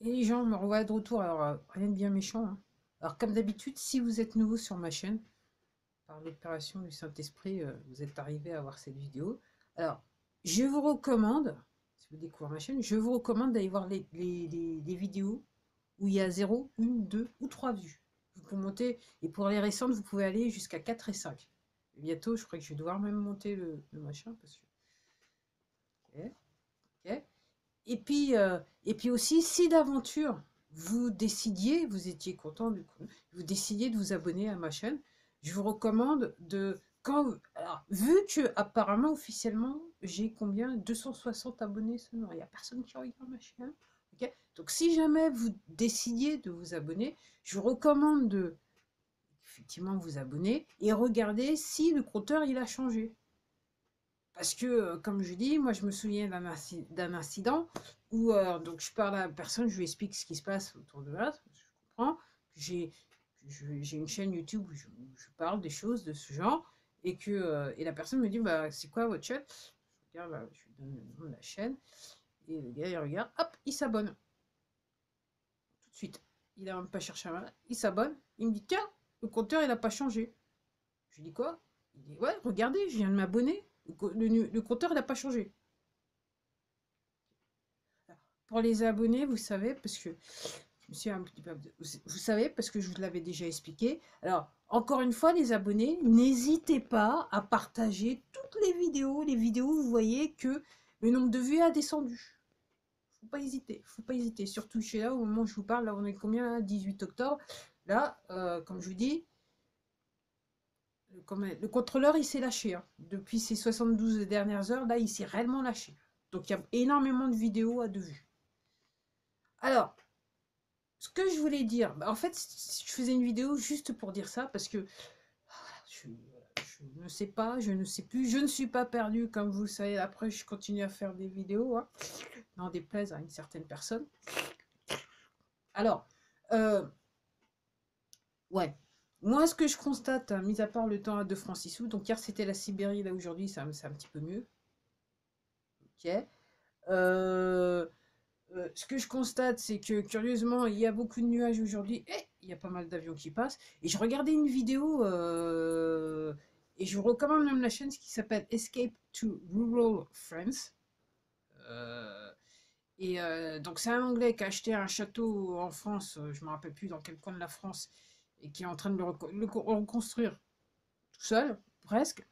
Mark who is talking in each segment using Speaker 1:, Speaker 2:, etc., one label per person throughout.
Speaker 1: Et les gens me revoient de retour, alors rien de bien méchant, hein. Alors comme d'habitude, si vous êtes nouveau sur ma chaîne, par l'opération du Saint-Esprit, vous êtes arrivé à voir cette vidéo. Alors, je vous recommande, si vous découvrez ma chaîne, je vous recommande d'aller voir les vidéos où il y a 0, 1, 2 ou 3 vues. Vous pouvez monter, et pour les récentes, vous pouvez aller jusqu'à 4 et 5. Et bientôt, je crois que je vais devoir même monter le machin, parce que... Ok, ok. Et puis aussi, si d'aventure vous décidiez, vous étiez content du coup, vous décidiez de vous abonner à ma chaîne, je vous recommande de alors, vu que apparemment officiellement j'ai combien 260 abonnés seulement, il n'y a personne qui regarde ma chaîne. Ok, donc si jamais vous décidiez de vous abonner, je vous recommande de effectivement vous abonner et regarder si le compteur il a changé. Parce que, comme je dis, moi je me souviens d'un incident où donc je parle à la personne, je lui explique ce qui se passe autour de là, je comprends, que j'ai une chaîne YouTube où je parle des choses de ce genre, et la personne me dit, bah, c'est quoi votre chaîne? Je regarde, bah, je lui donne le nom de la chaîne, et le gars il regarde, hop, il s'abonne, tout de suite. Il n'a même pas cherché à il s'abonne, il me dit, tiens, le compteur il n'a pas changé. Je lui dis quoi? Il dit, ouais, regardez, je viens de m'abonner, le compteur il n'a pas changé. Pour les abonnés, vous savez, parce que je me suis un petit peu, vous savez, parce que je vous l'avais déjà expliqué. Alors, encore une fois, les abonnés, n'hésitez pas à partager toutes les vidéos où vous voyez que le nombre de vues a descendu. Faut pas hésiter, faut pas hésiter. Surtout chez là, au moment où je vous parle, là, on est combien là, 18 octobre. Là, comme je vous dis, le contrôleur, il s'est lâché, hein. Depuis ces 72 dernières heures, là, il s'est réellement lâché. Donc, il y a énormément de vidéos à de vues. Alors, ce que je voulais dire, bah, en fait, je faisais une vidéo juste pour dire ça, parce que je ne sais pas, je ne sais plus, je ne suis pas perdu, comme vous le savez. Après, je continue à faire des vidéos, hein, n'en déplaise à une certaine personne. Alors, euh, ouais, moi, ce que je constate, hein, mis à part le temps à 2 francs 6 sous, donc hier c'était la Sibérie, là aujourd'hui, c'est un petit peu mieux. Ok. Euh, ce que je constate, c'est que curieusement, il y a beaucoup de nuages aujourd'hui et il y a pas mal d'avions qui passent. Et je regardais une vidéo et je vous recommande même la chaîne qui s'appelle Escape to Rural France. Euh, donc c'est un Anglais qui a acheté un château en France, je me rappelle plus dans quel coin de la France, et qui est en train de reconstruire tout seul, presque.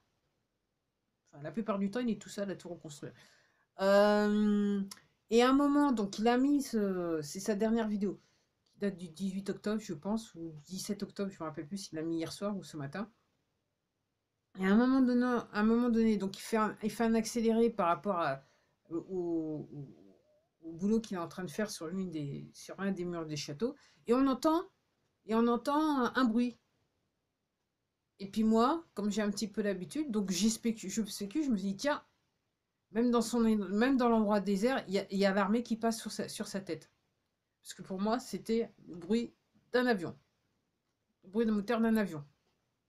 Speaker 1: Enfin, la plupart du temps, il est tout seul à tout reconstruire. Euh, et à un moment, donc il a mis, c'est sa dernière vidéo, qui date du 18 octobre, je pense, ou 17 octobre, je me rappelle plus s'il l'a mis hier soir ou ce matin. Et à un moment donné donc il fait un accéléré par rapport au boulot qu'il est en train de faire sur un des murs des châteaux, et on entend un bruit. Et puis moi, comme j'ai un petit peu l'habitude, donc je spécule, je me dis, tiens, même dans l'endroit désert, il y a l'armée qui passe sur sa tête. Parce que pour moi, c'était le bruit d'un avion, le bruit de moteur d'un avion,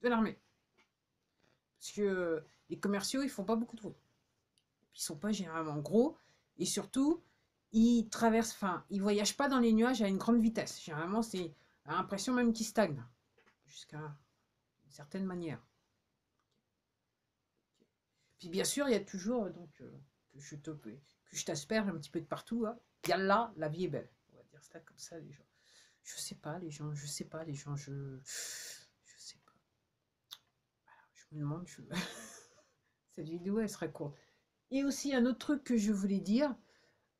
Speaker 1: de l'armée. Parce que les commerciaux, ils font pas beaucoup de bruit. Ils sont pas généralement gros. Et surtout, ils voyagent pas dans les nuages à une grande vitesse. Généralement, c'est l'impression même qu'ils stagnent. Jusqu'à une certaine manière. Puis bien sûr, il y a toujours que je t'asperge un petit peu de partout, hein. Yallah, la vie est belle. On va dire ça comme ça, les gens. Je sais pas, les gens, je sais pas, les gens, je sais pas. Je me demande, cette vidéo, elle serait courte. Et aussi, un autre truc que je voulais dire.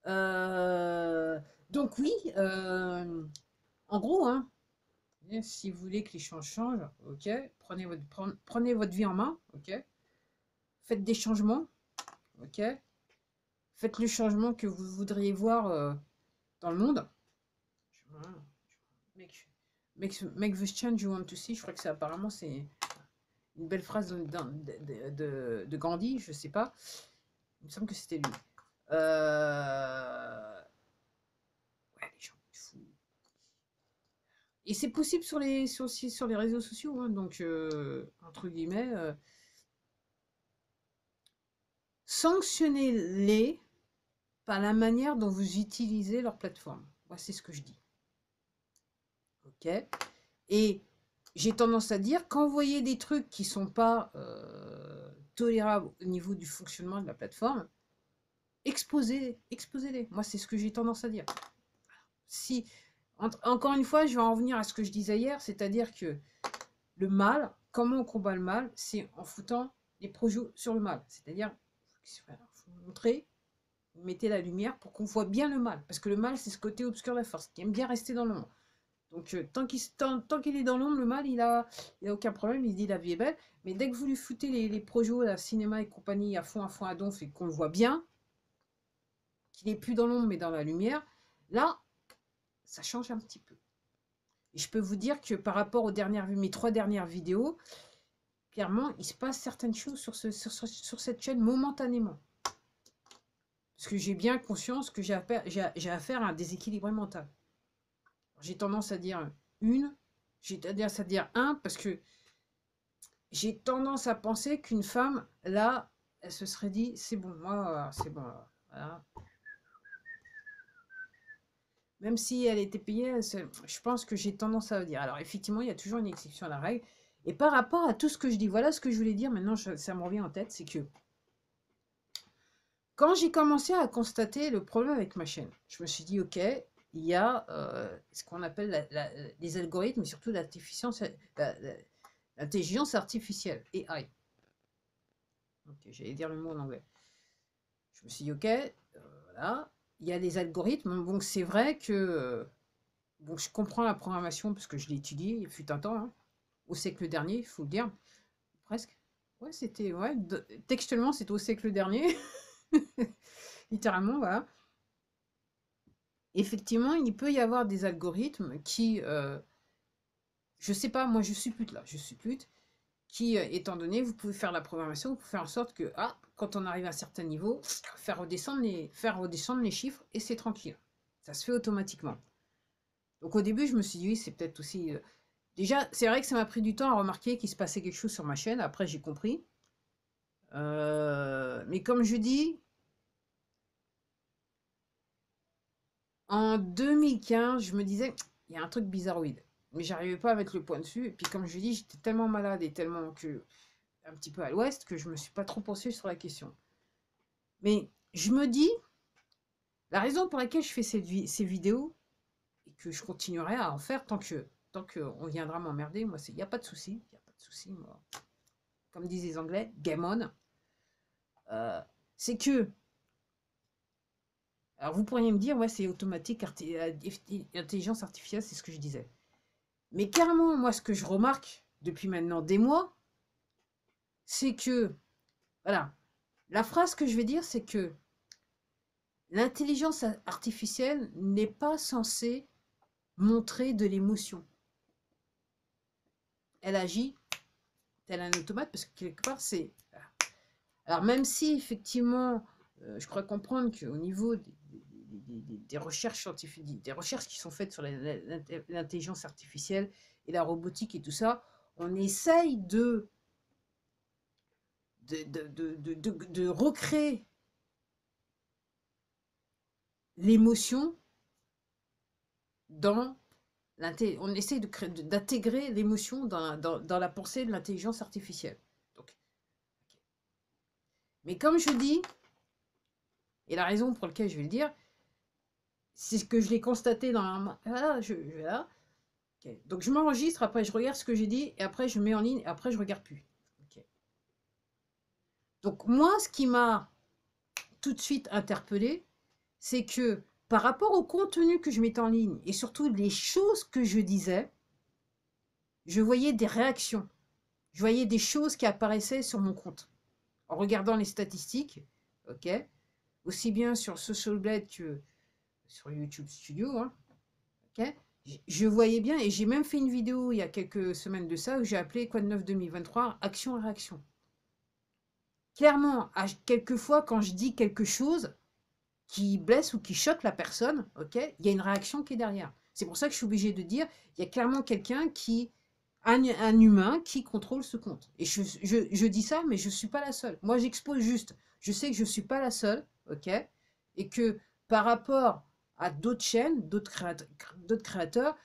Speaker 1: euh, donc oui, en gros, hein, si vous voulez que les choses changent, ok, prenez votre vie en main, ok, faites des changements, ok, faites le changement que vous voudriez voir dans le monde. Make, make the change you want to see. Je crois que c'est apparemment c'est une belle phrase de Gandhi, je sais pas. Il me semble que c'était lui. Ouais, les gens, et c'est possible sur les réseaux sociaux, hein, donc entre guillemets, sanctionnez-les par la manière dont vous utilisez leur plateforme. Moi, c'est ce que je dis. Ok. Et j'ai tendance à dire, quand vous voyez des trucs qui ne sont pas tolérables au niveau du fonctionnement de la plateforme, exposez-les. Moi, c'est ce que j'ai tendance à dire. Si, encore une fois, je vais en revenir à ce que je disais hier, c'est-à-dire que le mal, comment on combat le mal, c'est en foutant des projets sur le mal. C'est-à-dire, il faut montrer, mettez la lumière pour qu'on voit bien le mal. Parce que le mal, c'est ce côté obscur de la force, qui aime bien rester dans l'ombre. Donc, tant qu'il est dans l'ombre, le mal, il a aucun problème, il se dit la vie est belle. Mais dès que vous lui foutez les projets, la cinéma et compagnie à fond, à donf, et qu'on le voit bien, qu'il n'est plus dans l'ombre, mais dans la lumière, là, ça change un petit peu. Et je peux vous dire que par rapport aux mes 3 dernières vidéos, clairement, il se passe certaines choses sur cette chaîne momentanément. Parce que j'ai bien conscience que j'ai affaire à un déséquilibre mental. J'ai tendance à dire j'ai tendance à dire parce que j'ai tendance à penser qu'une femme, là, elle se serait dit, c'est bon, moi, c'est bon, voilà. Même si elle était payée, je pense que j'ai tendance à dire. Alors, effectivement, il y a toujours une exception à la règle. Et par rapport à tout ce que je dis, voilà ce que je voulais dire, maintenant, ça me revient en tête, c'est que quand j'ai commencé à constater le problème avec ma chaîne, je me suis dit, ok, il y a ce qu'on appelle les algorithmes, et surtout l'intelligence artificielle, AI. Okay, j'allais dire le mot en anglais. Je me suis dit, ok, voilà, il y a des algorithmes, donc c'est vrai que bon, je comprends la programmation parce que je l'ai étudiée, il fut un temps, hein, au siècle dernier, il faut le dire, presque. Ouais, c'était, ouais, textuellement, c'était au siècle dernier, littéralement, voilà. Effectivement, il peut y avoir des algorithmes qui, je sais pas, moi je suis pute là, je suis pute, qui, étant donné, vous pouvez faire la programmation, vous pouvez faire en sorte que, quand on arrive à un certain niveau, faire redescendre les chiffres et c'est tranquille. Ça se fait automatiquement. Donc au début, je me suis dit, oui, c'est peut-être aussi... déjà, c'est vrai que ça m'a pris du temps à remarquer qu'il se passait quelque chose sur ma chaîne, après j'ai compris. Mais comme je dis, en 2015, je me disais, il y a un truc bizarroïde. Mais j'arrivais pas à mettre le point dessus. Et puis comme je dis, j'étais tellement malade et tellement un petit peu à l'ouest que je me suis pas trop penchée sur la question. Mais je me dis, la raison pour laquelle je fais ces vidéos, et que je continuerai à en faire tant qu'on viendra m'emmerder, moi, il n'y a pas de souci. Il n'y a pas de souci, moi. Comme disent les Anglais, game on. C'est que, alors vous pourriez me dire, ouais, c'est automatique, intelligence artificielle, c'est ce que je disais. Mais carrément, moi, ce que je remarque depuis maintenant des mois, c'est que, voilà, la phrase que je vais dire, c'est que l'intelligence artificielle n'est pas censée montrer de l'émotion. Elle agit tel un automate, parce que quelque part, c'est... Alors, même si, effectivement, je crois comprendre qu'au niveau des recherches scientifiques, des recherches qui sont faites sur l'intelligence artificielle et la robotique et tout ça, on essaye de recréer l'émotion dans on essaye d'intégrer l'émotion dans la pensée de l'intelligence artificielle. Donc, okay. Mais comme je dis, et la raison pour laquelle je vais le dire, c'est ce que je l'ai constaté dans la... Voilà, voilà. Okay. Donc je m'enregistre, après je regarde ce que j'ai dit, et après je mets en ligne, et après je regarde plus. Okay. Donc moi, ce qui m'a tout de suite interpellé, c'est que par rapport au contenu que je mettais en ligne, et surtout les choses que je disais, je voyais des réactions. Je voyais des choses qui apparaissaient sur mon compte. En regardant les statistiques, ok, aussi bien sur Social Blade que sur YouTube Studio, hein, ok, je voyais bien, et j'ai même fait une vidéo il y a quelques semaines de ça, où j'ai appelé Quoi de neuf 2023, action et réaction. Clairement, quelquefois, quand je dis quelque chose qui blesse ou qui choque la personne, ok, il y a une réaction qui est derrière. C'est pour ça que je suis obligée de dire, il y a clairement quelqu'un qui... Un humain qui contrôle ce compte. Et je dis ça, mais je ne suis pas la seule. Moi, j'expose juste. Je sais que je ne suis pas la seule, ok, et que par rapport à d'autres chaînes, d'autres créateurs,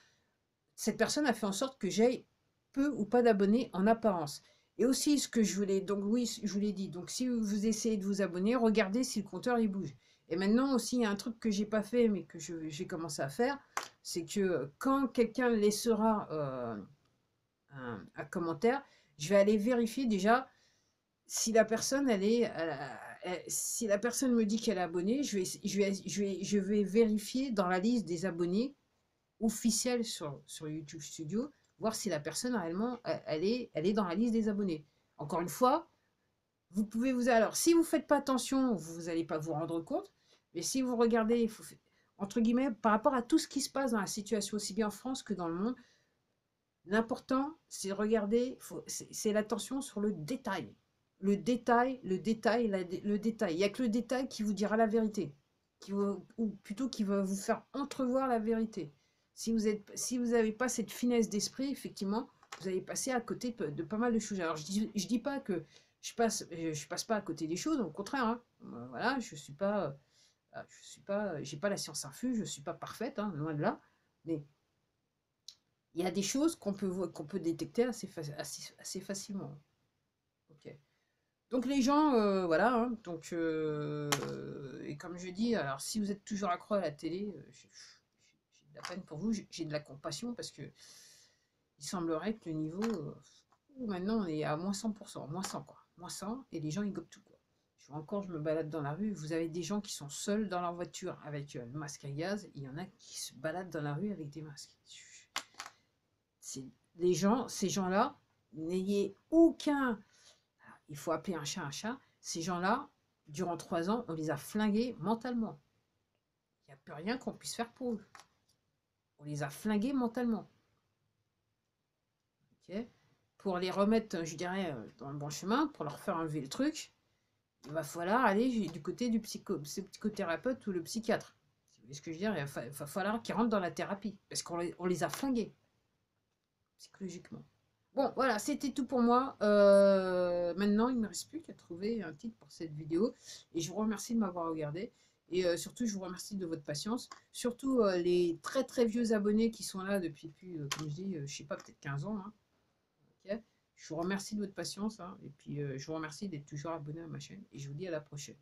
Speaker 1: cette personne a fait en sorte que j'aie peu ou pas d'abonnés en apparence. Et aussi, ce que je voulais, donc oui, je vous l'ai dit, donc si vous essayez de vous abonner, regardez si le compteur il bouge. Et maintenant aussi, il y a un truc que j'ai pas fait, mais que j'ai commencé à faire, c'est que quand quelqu'un laissera un commentaire, je vais aller vérifier déjà si la personne si la personne me dit qu'elle est abonnée, je vais vérifier dans la liste des abonnés officielle sur YouTube Studio, voir si la personne réellement, elle est dans la liste des abonnés. Encore une fois, vous pouvez vous... Alors, si vous ne faites pas attention, vous n'allez pas vous rendre compte, mais si vous regardez, entre guillemets, par rapport à tout ce qui se passe dans la situation, aussi bien en France que dans le monde, l'important, c'est de regarder, c'est l'attention sur le détail. Le détail, le détail, le détail. Il n'y a que le détail qui vous dira la vérité, ou plutôt qui va vous faire entrevoir la vérité. Si vous n'avez pas cette finesse d'esprit, effectivement, vous allez passer à côté de pas mal de choses. Alors, je dis pas que je passe pas à côté des choses, au contraire, hein. Voilà, j'ai pas la science infuse, je suis pas parfaite, hein, loin de là, mais il y a des choses qu'on peut détecter assez facilement. Ok. Donc les gens, voilà, hein, donc, et comme je dis, alors si vous êtes toujours accro à la télé, j'ai de la peine pour vous, j'ai de la compassion parce que il semblerait que le niveau, maintenant on est à moins 100%, moins 100 quoi, moins 100, et les gens ils gobent tout quoi. Je me balade dans la rue, vous avez des gens qui sont seuls dans leur voiture avec le masque à gaz, il y en a qui se baladent dans la rue avec des masques. Ces gens-là, n'ayez aucun... Il faut appeler un chat un chat. Ces gens-là, durant 3 ans, on les a flingués mentalement. Il n'y a plus rien qu'on puisse faire pour eux. On les a flingués mentalement. Okay, pour les remettre, je dirais, dans le bon chemin, pour leur faire enlever le truc, il va falloir aller du côté du psychothérapeute ou le psychiatre. Vous voyez ce que je veux dire? Il va falloir qu'ils rentrent dans la thérapie. Parce qu'on les a flingués psychologiquement. Bon, voilà, c'était tout pour moi. Maintenant, il ne me reste plus qu'à trouver un titre pour cette vidéo. Et je vous remercie de m'avoir regardé. Et surtout, je vous remercie de votre patience. Surtout les très très vieux abonnés qui sont là depuis plus, comme je dis, je sais pas, peut-être 15 ans. Hein. Okay, je vous remercie de votre patience. Hein, et puis, je vous remercie d'être toujours abonné à ma chaîne. Et je vous dis à la prochaine.